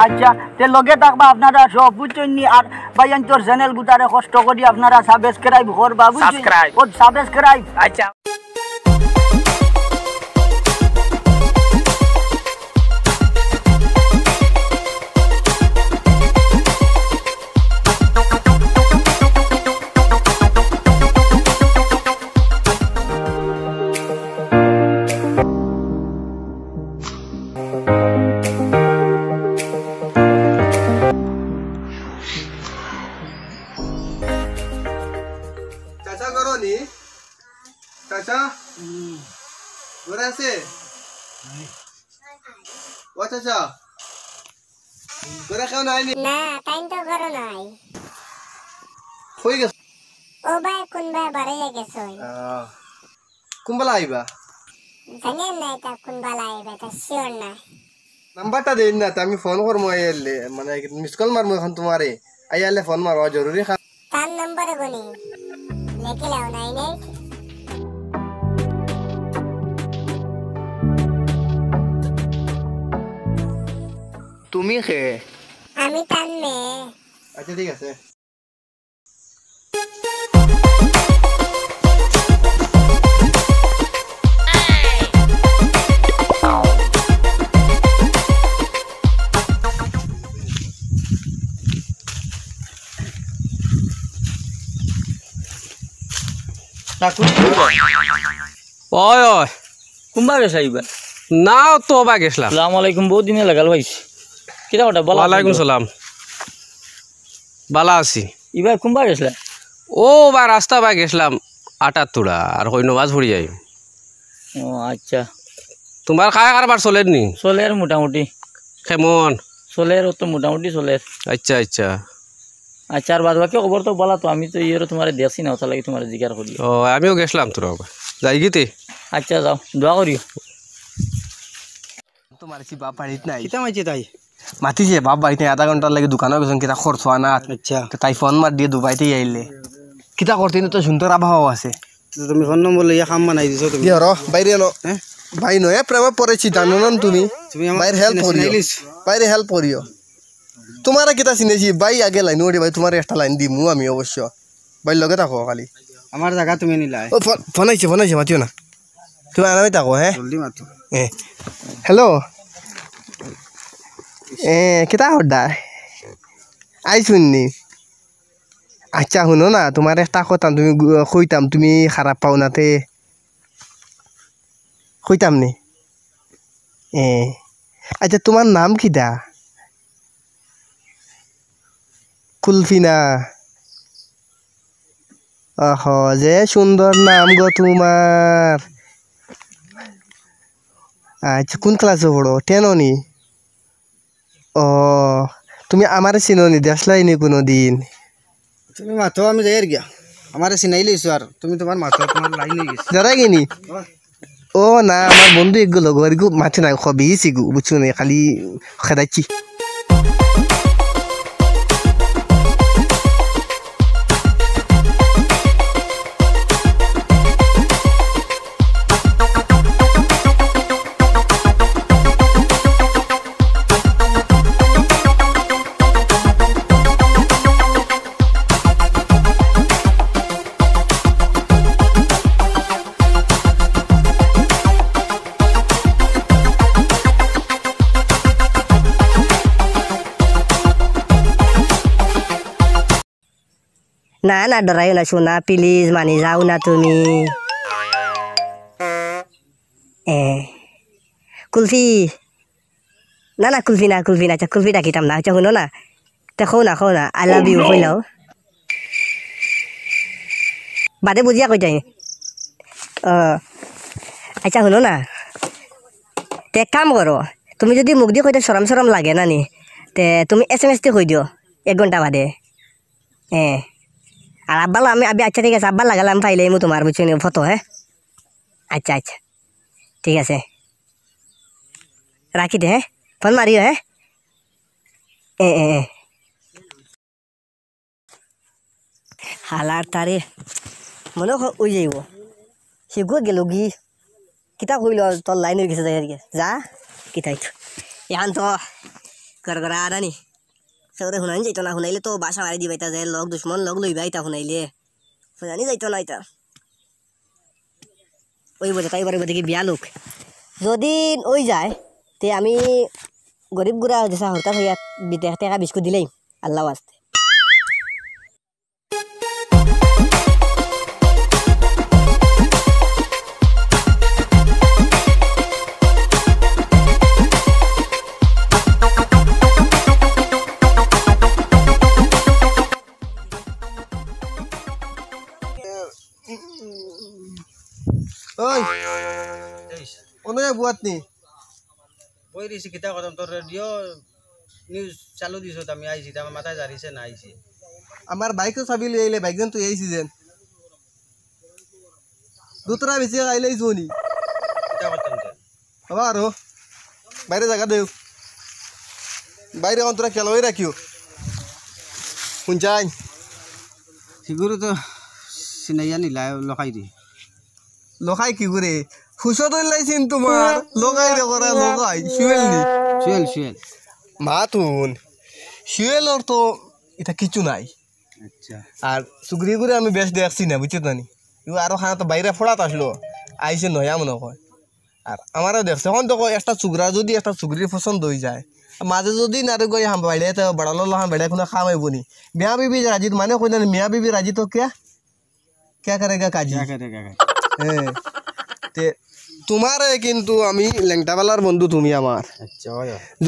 আচ্ছা তে লগে থাকবা আপনারা সব বুঝছেন নি আর ভাইয়ান তোর চ্যানেল গুতারে কষ্ট করি আপনারা সাবস্ক্রাইব করবা বুঝছেন ও সাবস্ক্রাইব আচ্ছা চাচা করো নি চাচা ঘরে আছে ও চাচা ঘরে কেউ নাই নি না টাইম তো করো নাই হয়ে গেছে ও ভাই কোন ভাই বাড়াইয়া গেছো কুম্বালা আইবা জানেন না এটা কোন বালা আইবে এটা শিওর না নাম্বারটা দেন না আমি ফোন করবো আইলে মানে মিস কল মারবো এখন তোমারে আইলে ফোন মারবা জরুরি তার নম্বরে গনি লেখে লাও নাই নাই তুমি খে আমি তার মেয়ে আচ্ছা ঠিক আছে ওই ওই কুম্বা গেছ আইবা না তো বা গেছলাম আসসালামু আলাইকুম বহুত দিনে লাগাল ভাইছি কিটা ওটা বলা ওয়ালাইকুম সালাম বালা আছি এবার কুম্বা গেছলা ও বা রাস্তা বা গেছলাম আটার তুড়া আর কই নবাজ পড়ি যাই ও আচ্ছা তোমার খায় কারবার চলেন নি চলের মোটামুটি কেমন চলের তো মোটামুটি চলের আচ্ছা আচ্ছা আচ্ছা আর বাদ বাকি খবর তো বলা তো আমি তো ইয়ের তোমার দেখছি না ওটা লাগে তোমার জিজ্ঞার করি ও আমিও গেছলাম তোরা যাই গিতে আচ্ছা যাও দোয়া করিও তোমার কি বাপ বাড়িত নাই কিতা মাইছে তাই মাতিছে বাপ বাড়িতে আধা ঘন্টার লাগে দোকানে গেছেন কিতা খরচ আনা আচ্ছা তাই ফোন মার দিয়ে দুবাইতে আইলে কিতা করতে তো সুন্দর আবহাওয়া আছে তুমি ফোন নম্বর লইয়া কাম বানাই দিছো তুমি র বাইরে ন ভাই নয় প্রেমে পড়েছি জানো না তুমি বাইরে হেল্প করিও বাইরে হেল্প করিও তোমার কিতা চিনেছি ভাই আগে লাইন ওরে ভাই তোমার একটা লাইন দিমু আমি অবশ্য ভাই লগে থাকো খালি আমার জায়গা তুমি নিলাই ও ফোন আইছে মাতিও না তুমি আরামে থাকো হ্যাঁ জলদি মাতো হ্যালো কিতা হড্ডা আইসুননি আচ্ছা শুনো না তোমার একটা কথা তুমি কইতাম তুমি খারাপ পাও নাতে কইতাম নি আচ্ছা তোমার নাম কিটা কুলফিনা অহ যে সুন্দর নাম গো তোমার আচ্ছা কোন ক্লাসে পড়ো 10 নি ও তুমি আমার চিনোনি দেখলাই নি কোনো দিন তুমি মাতো আমি যাই গিয়া আমারে চিনাই লইছো আর তুমি তোমার মাতো তোমার লাইন হয়ে গেছে দাদা গিনি ও না আমার বন্ধু এগুলো গরিগু মাছ না খবি সিগু বুঝছো না খালি খেদাচ্ছি না না ডরাইও না শোনা প্লিজ মানি যাও না তুমি কুলফি না না কুলফি না আচ্ছা কুলফি ডাকিতাম না আচ্ছা শুনো না তে খো না আই লাভ ইউ কইলাও বাদে বুঝিয়া কইতাই আচ্ছা শুনো না তে কাম করো তুমি যদি মুখ দিয়ে কইতে সরম লাগে না নি তে তুমি SMS দিয়ে কই দিও 1 ঘন্টা বাদে আর আব্বাল আমি আচ্ছা ঠিক আছে আব্বার লাগালাম পাইলে মু তোমার বুঝছি ফটো হ্যাঁ আচ্ছা ঠিক আছে রাখি দে হ্যাঁ ফোন মারিও হ্যাঁ হালার তারে মনে ওই যাইব সেগুলো গেল গি কিতা কইল তোর লাইন হয়ে গেছে যা কিতাই এখন তো गरगरा आनी सगळे हुनानी जायतो ना हुनाइले तो बासा मारी दिबायता जाय लग दुश्मन लग लइबा आइता हुनाइले हुनानी जायतो ना आइता ওই বোঝে তাই বারে দেখি বিয়া লোক যদি ওই যায় তে আমি গরিব গুড়া যেসা হরতা হইয়া বিতে টাকা বিস্কুট দিলেই আল্লাহ ওয়াস্তে ওই ওনে বুয়াত নি বই দিছি কিতা কদম তোর রেডিও নিউজ চালু দিছ আমি আইছি আমার মাথায় জারিছে না আইছি আমার বাইক চাবি লৈ আইলে বাইকজন তুই আইছি যেন দুতরা বেশি আইলেই জনি কিতা করতাম যে বাবা আরো বাইরে জায়গা দেও বাইরে অন্তরা কেলই রাখিও শুনছাই সিগুরু তো সিনাইয়া নিলা লখাই দি লখাই কি করে খুশো তো লাইছিন তোমার লগাই রে করা লগাই শুয়েল নি শুয়েল মাতুন শুয়েলর তো এটা কিছু নাই আচ্ছা আর সুগ্রি করে আমি বেশ দেখছি না বুঝছো না নি ইউ আরো খানা তো বাইরে ফোড়াত আসলো আইসে নয়া মনে হয় আর আমারও দেখছে এখন তো একটা চুগরা যদি একটা চুগরির পছন্দ হয়ে যায় মাঝে যদি নারে গই হাম বাইরে তো বড়ালো হাম বাইরে কোনো খামাইব নি মিয়া বিবি রাজি মানে কই না মিয়া বিবি রাজি তো क्या करेगा काजी হ্যাঁ তে তোমারে কিন্তু আমি লেংটাবালার বন্ধু তুমি আমার আচ্ছা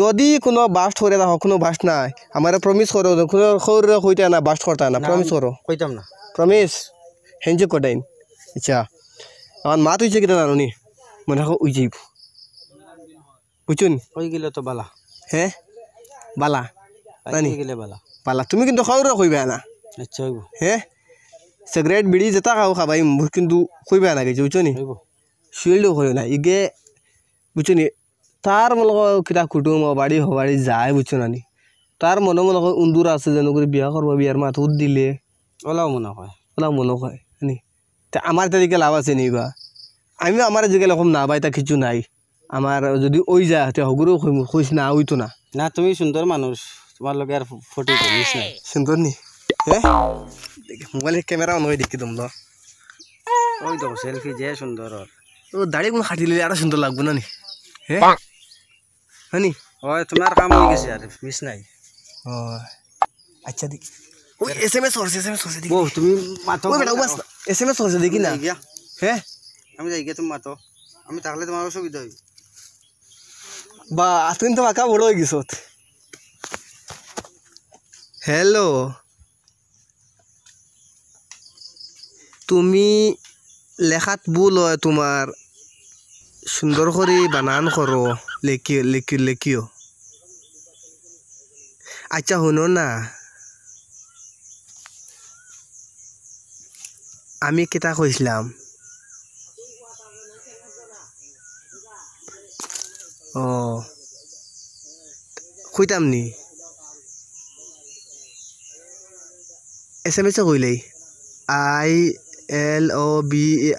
যদি কোনো বাস্ট করে দাও কোনো বাস্ট নাই আমারে প্রমিস করো কোনো খৌরে কইতা না বাস্ট করতা না প্রমিস করো কইতাম না প্রমিস হেঞ্জে কোটাইন আচ্ছা আমার মা তুই কি জানো নি মনে রাখো উই যাইব বুঝুন কই গেলে তো বালা হ্যাঁ বালা নানি গেলে বালা বালা তুমি কিন্তু খৌরে কইবা না আচ্ছা হইব হ্যাঁ সিগারেট বিড়ি যেটা খাও খাবাই কিন্তু কইবা না কিছু বুঝছো নি শিল্ড হয় না ইগে বুঝছো নি তার মনে কিতা কুটুম বাড়ি হবাড়ি যায় বুঝছো না নি তার মনে মনে হয় উন্দুর আছে যেন করে বিয়া করবো বিয়ার মাথুত দিলে ওলাও মনে হয় নি তা আমার তাদিকে লাভ আছে নি বা আমি আমার যেগুলো এরকম না পাই তা কিছু নাই আমার যদি ওই যায় তে হগুরও কইস না ওইতো না না তুমি সুন্দর মানুষ তোমার লগে আর ফটো মিস নাই সুন্দর নি হ্যাঁ মোবাইলের ক্যামেরা অন হয়ে দেখি তোমরা ওই তো সেলফি যে সুন্দর ও দাড়ি কোনো খাটিলে আরো সুন্দর লাগবে না নি হ্যাঁ হানি ওই তোমার কাম হয়ে গেছে আর মিস নাই ও আচ্ছা দেখি ওই এসএমএস করছে দেখি ও তুমি মাতো ওই বেটা বাস এসএমএস করছে দেখি না গিয়া হ্যাঁ আমি যাই গিয়া তুমি মাতো আমি থাকলে তোমার অসুবিধা হইব বা তুমি তো আঁকা বড় হয়ে গেছত হ্যালো তুমি লেখাত ভুল হয় তোমার সুন্দর করে বানান করো লেখিও আচ্ছা শুনো না আমি কেটা কইছিলাম ও কইতাম নি SMS কইলেই ILOV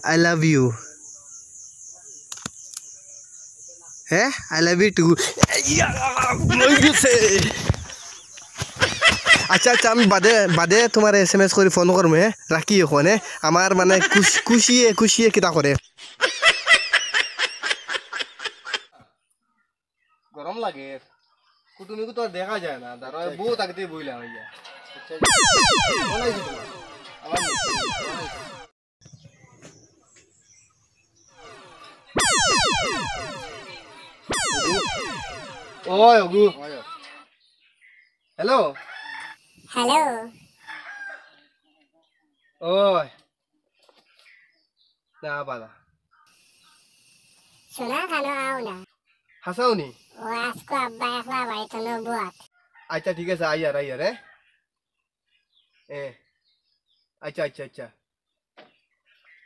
I love you হ্যাঁ I love you too আচ্ছা আচ্ছা আমি বাদে তোমার SMS করে ফোন করম হ্যাঁ রাখি ওখানে আমার মানে খুশিয়ে কিতা করে গরম লাগে কুটুমিকে তো দেখা যায় না দাঁড়া বউ তাকে বইলা হয়ে যায় ওই ওগু হ্যালো হ্যালো ওই না বালা শোনা কেন আও না হাসাওনি ও আজকে আব্বা একলা বাড়িতে নবুয়াত আচ্ছা ঠিক আছে আইয়ার আচ্ছা আচ্ছা আচ্ছা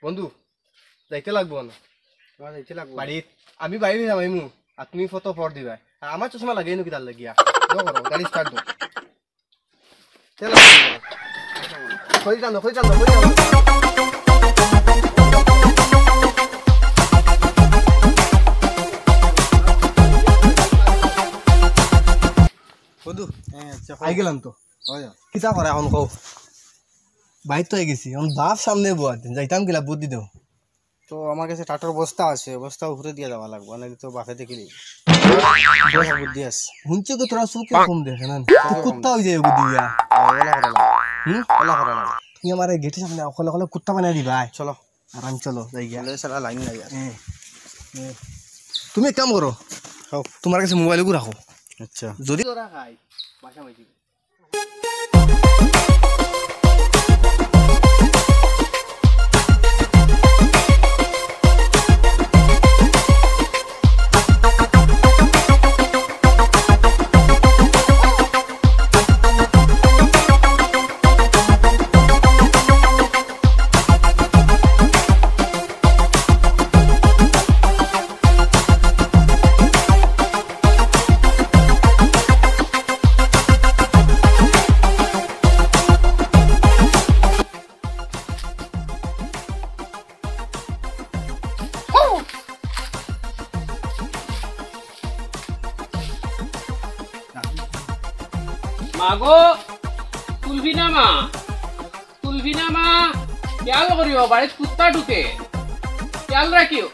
বন্ধু যাইতে লাগবো না তোমার যাইতে লাগবো বাড়িত আমি বাইরে যাবাইমু আর তুমি ফটো পর দিবা আর আমার চশমা লাগাই নাকি তার লাগিয়া গাড়ি স্টার্ট দো খড়ি টানো বধু আই গেলাম তো কিতা করে এখন কও বাইর তো হয়ে গেছি এখন বাপ সামনে বুয়া যাইতাম গেলা বুদ্ধি দেও তো আমার কাছে টাটার বস্তা আছে বস্তা উপরে দিয়ে দেওয়া লাগবে নাহলে তো বাপে দেখলি বুদ্ধি আছে শুনছো তো তোরা চোখে কম দেখে না কুত্তা হয়ে যায় বুদ্ধি দিয়া তুমি আমার গেটের সামনে অকলে অকলে কুত্তা বানিয়ে দিবা চলো আরাম চলো যাই গিয়া সারা লাইন নাই তুমি এক কাম করো তোমার কাছে মোবাইলও রাখো আচ্ছা যদি ওরা খাই বাসা বাজি মাগো তুলবি না মা খেয়াল করিও বাড়িত কুত্তা ঢুকে খেয়াল রাখিও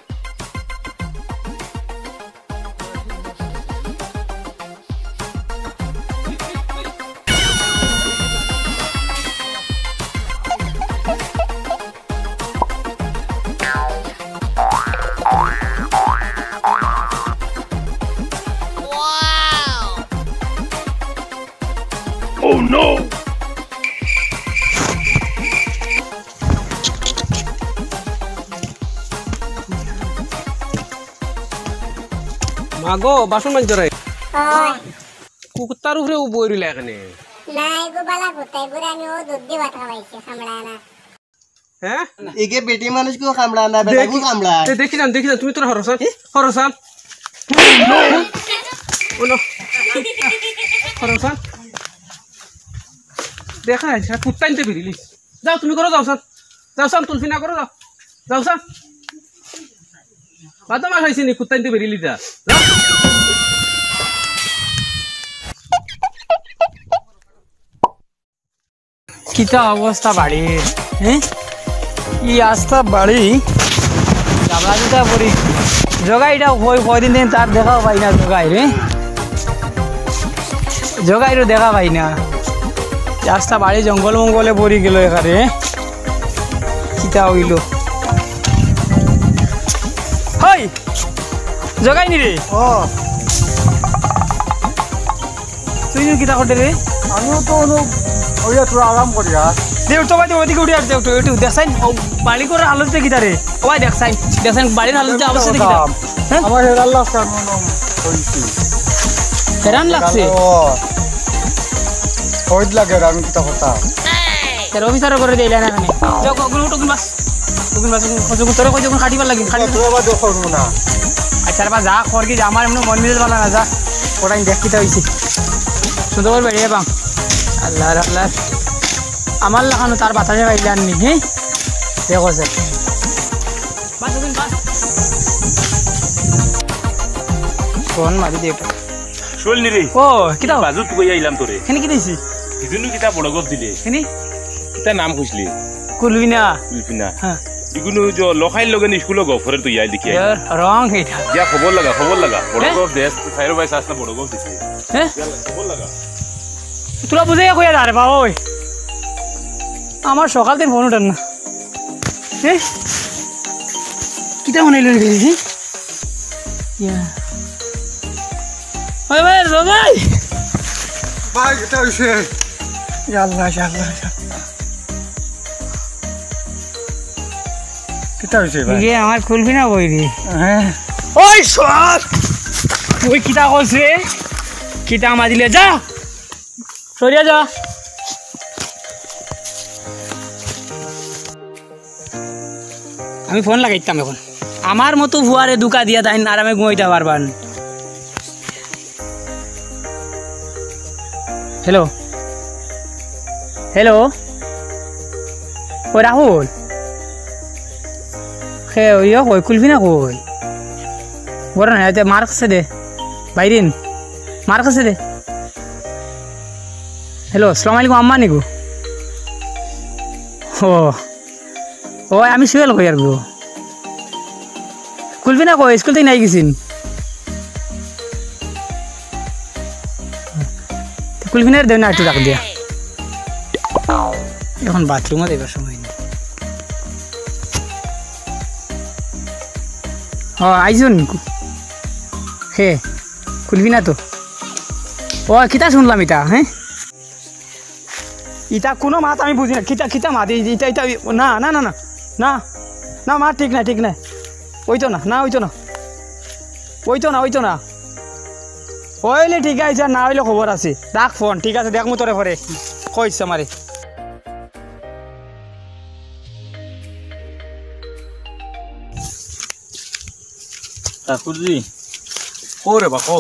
মাগো বাসন মানছ রে কুকুরটার উপরে বই রইলা এখানে নাই গো বালা কুত্তা এগুলো আমি ও দুধ দিয়ে ভাত খাওয়াইছে সামড়া না হ্যাঁ একে বেটি মানুষ কেউ কামড়া না বেটাকেও কামড়া দেখি না তুমি তোর হরসান হরসান দেখা কুত্তা নিতে বেরিলি যাও তুমি করো যাও সান তুলসি না করো যাও সান বাদমাস হয়েছে নি কুত্তা নিতে বেরিলি যা কিতা অবস্থা বাড়ির হ্যাঁ ই আস্তা বাড়ি চাবড়া পড়ি জগাইটা কয়দিন দিন তার দেখাও পাই না জগাইরও দেখা পাই না রাস্তা বাড়ি জঙ্গল মঙ্গলে পড়ি গেল এখানে কিতা হইল হই জগাই নি রে তুই কিতা করতে রে আমিও তো ওইয়া তোরা আরাম করি আর দেউ তো ভাই ওদিকে উঠে আসছে একটু দেখছাই বাড়ি করে হালতে কিতা রে ও ভাই দেখছাই বাড়ির হালতে অবস্থা দেখি আমার হেরাল লাগছে হেরান লাগছে ওইদ লাগে আমি কিতা কথা তের অফিসার করে দিলা না এখানে যাও ওগুন বাস তোরে কই যখন কাটিবার লাগি খালি তোরা বা দেখো না আচ্ছা বা যা কর কি আমার এমন মন মিলে ভালো না যা ওটাই দেখিতে হইছে সুন্দর করে বেরিয়ে পাম আল্লাহ আল্লাহ আমার লাগানো তার বাতাসে পাইলে আননি হ্যাঁ দেখো স্যার ফোন মারি দিয়ে চল নি রে ও কিতা বাজুত কই আইলাম তোরে এখানে কি দিছি ইজুনু কিতা বড় গপ দিলে এখানে কিতা নাম কইছলি কুলবিনা কুলফিনা হ্যাঁ ইগুনু যে লখাইল লগেন স্কুল গফরে তুই আই দেখি রং এটা যা খবর লাগা বড় গপ দেশ ফাইর ভাই সাসনা বড় গপ দিছে হ্যাঁ খবর লাগা তোরা বুঝে কইয়া আরে বা ওই আমার সকাল দিন ফোন উঠেন না হ্যাঁ কিতা মনে লই গেছি ইয়া ওই ভাই রোগাই ভাই এটা হইছে আল্লাহ আল্লাহ কিতা হইছে ভাই ইয়ে আমার খুলবি না বই রে হ্যাঁ ওই সর তুই কিতা কইছে কিতা মাদিলে যা সরিয়া যা আমি ফোন লাগাইতাম এখন আমার মতো ভুয়ারে দুকা দিয়া তাই আরামে ঘুমাইতে পারবান হ্যালো হ্যালো ও রাহুল হে ইয়ে কই খুলবি না কই বড় না মার কাছে দে বাইরিন মার কাছে দে হ্যালো আসসালামু আলাইকুম আম্মা নিগো ও ও আমি সুয়েল কই আর গো খুলবি না কই স্কুল থেকে নাই গেছিন খুলবি না দেব না একটু রাখ দিয়া এখন বাথরুমে দেবার সময় নেই ও আইজন হে খুলবি না তো ও কিতা শুনলাম এটা হ্যাঁ ইটা কোনো মাত আমি বুঝি না কিতা কিতা মাত ইটা ইটা না না না না না না মা ঠিক নাই ওইতো না না ওইতো না হইলে ঠিক আছে না হইলে খবর আছে রাখ ফোন ঠিক আছে দেখ মু তোরে পরে কইছে আমারে ঠাকুরজি কোরে বা কো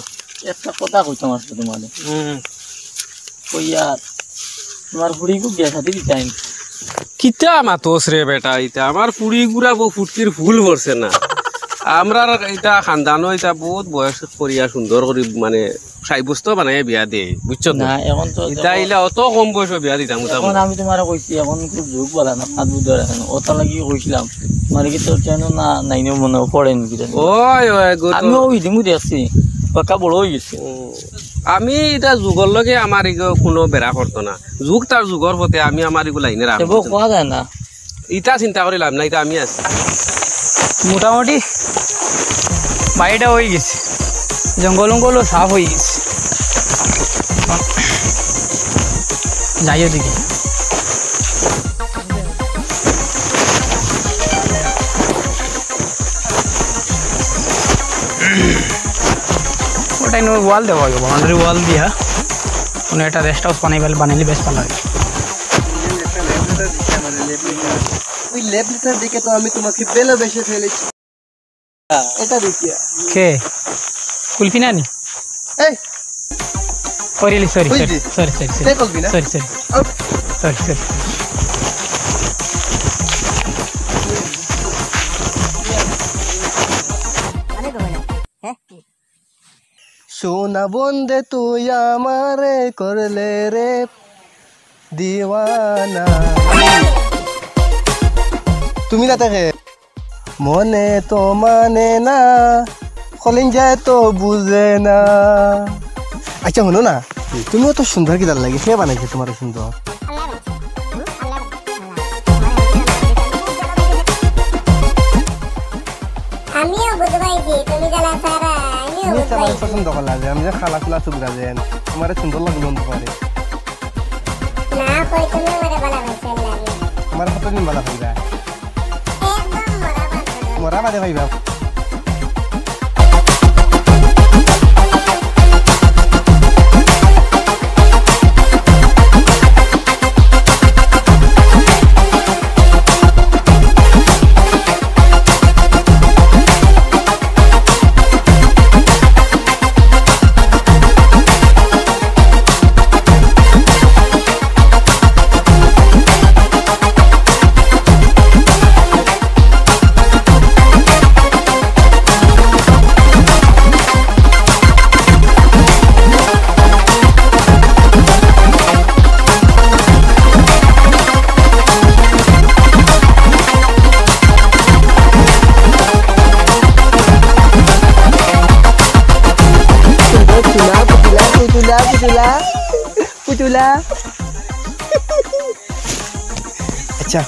একটা কথা কইতাম আসলে তোমারে কইয়া তোমার বুড়ি কো গিয়া সাথে টাইম কিতা মাতোস রে বেটা ইটা আমার পুরি গুড়া বউ ফুটকির ফুল ভরছে না আমরা এটা খানদানো এটা বহুত বয়স করিয়া সুন্দর করে মানে সাইবস্ত বানাই বিয়া দে বুঝছো না এখন তো এটা ইলা অত কম বয়স বিয়া দিতাম এখন আমি তোমারে কইছি এখন খুব যুগ বলা না হাত বুদর এখন ওটা লাগি কইছিলাম মানে কি তোর কেন না নাইনো মনে পড়ে নি কি ওই আমি ওই দিমু দেখছি পাকা বড় হই গেছে আমি এটা যুগর লগে আমার কোনো বেড়া করতো না যুগ তার যুগর হতে আমি আমার এগুলো লাইনে রাখবো কোয়া যায় না ইটা চিন্তা করে লাভ না এটা আমি আছি মোটামুটি বাড়িটা হয়ে গেছে জঙ্গল উঙ্গলও সাফ হয়ে গেছে যাই ওদিকে ওটাই ওয়াল দেওয়া হবে বাউন্ডারি ওয়াল দিয়া কোনো একটা রেস্ট হাউস বানাইলে বেশ ভালো হয় ওই লেপ লিটার দিকে তো আমি তোমাকে বেলে বেশি ফেলেছি এটা দেখিয়া কে কুলফি নানি এই সরি সরি সরি সরি কে কুলফি না সরি সরি সরি সরি সোনা বন্দে তুই আমারে করলে রে দিওয়ানা তুমি না থাকে মনে তো মানে না কলিং যায় তো বুঝে না আচ্ছা শোনো না তুমিও তো সুন্দর কিদার লাগে সে বানাইছে তোমার সুন্দর আমিও বুঝবাইছি তুমি জানা সারা আমিও বুঝবাইছি পছন্দ করলা যে আমি যে খালা খুলা চুগরা যেন তোমার সুন্দর লাগলো পারে না কই তুমি আমারে ভালো পাইছেন লাগে আমার কত দিন ভালো পাইবা একদম মরা বাদে পাইবা পুতুলা আচ্ছা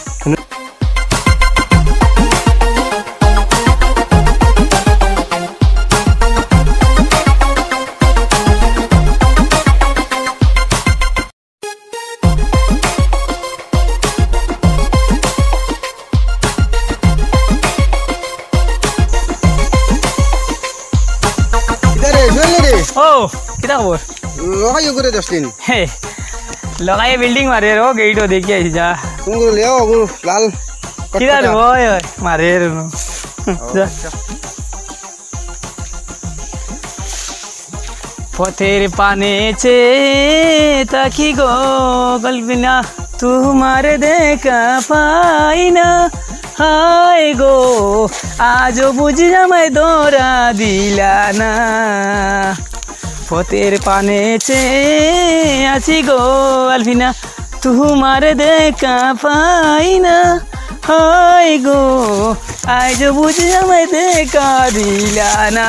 ও কিটা খবর লগাই করে 10 দিন হে লগাই বিল্ডিং মারে রো গেইটো দেখি আইছি যা তুমি লিও লাল কিটা রে ওই মারে রে যা পথের পানে চে তাকি গো গলবিনা তোমার দেখা পাই না হায় গো আজও বুঝি আমায় দৌড়া দিলা না পথের পানে চেয়ে আছি গো আলফিনা, তোমার দেখা পাই না, হাই গো আজ বুঝি আমায় দেখা দিলা না।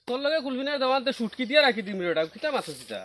তোর লগে খুলবি না দেওয়ান তো সুটকি দিয়ে রাখি দিম রে, কিতা মাছ হচ্ছে